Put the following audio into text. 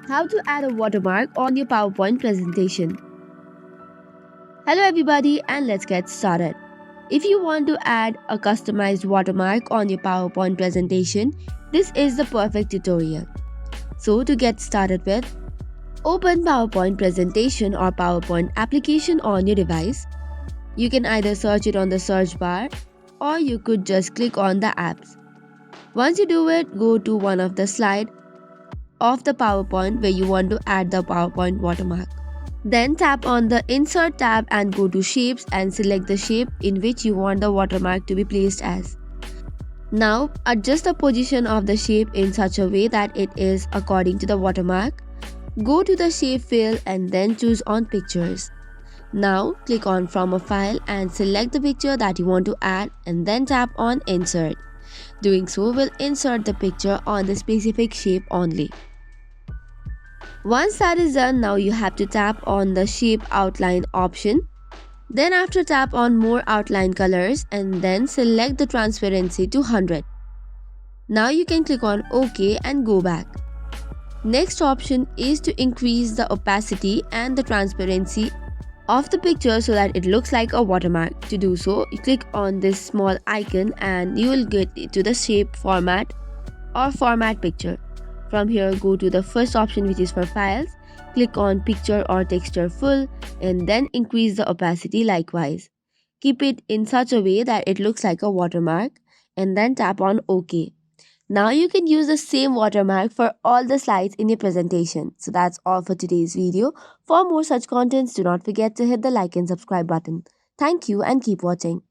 How to add a watermark on your PowerPoint presentation. Hello everybody, and let's get started. If you want to add a customized watermark on your PowerPoint presentation, this is the perfect tutorial. So to get started with, open PowerPoint presentation or PowerPoint application on your device. You can either search it on the search bar or you could just click on the apps. Once you do it, go to one of the slides of the PowerPoint where you want to add the PowerPoint watermark. Then tap on the Insert tab and go to Shapes and select the shape in which you want the watermark to be placed as. Now adjust the position of the shape in such a way that it is according to the watermark. Go to the shape field and then choose on Pictures. Now click on From a File and select the picture that you want to add and then tap on Insert. Doing so will insert the picture on the specific shape only. Once that is done, now you have to tap on the shape outline option. Then after tap on more outline colors and then select the transparency to 100. Now you can click on OK and go back. Next option is to increase the opacity and the transparency of the picture so that it looks like a watermark. To do so, you click on this small icon and you will get to the shape format or format picture. From here, go to the first option, which is for files. Click on picture or texture full and then increase the opacity likewise. Keep it in such a way that it looks like a watermark and then tap on OK. Now you can use the same watermark for all the slides in your presentation. So that's all for today's video. For more such contents, do not forget to hit the like and subscribe button. Thank you and keep watching.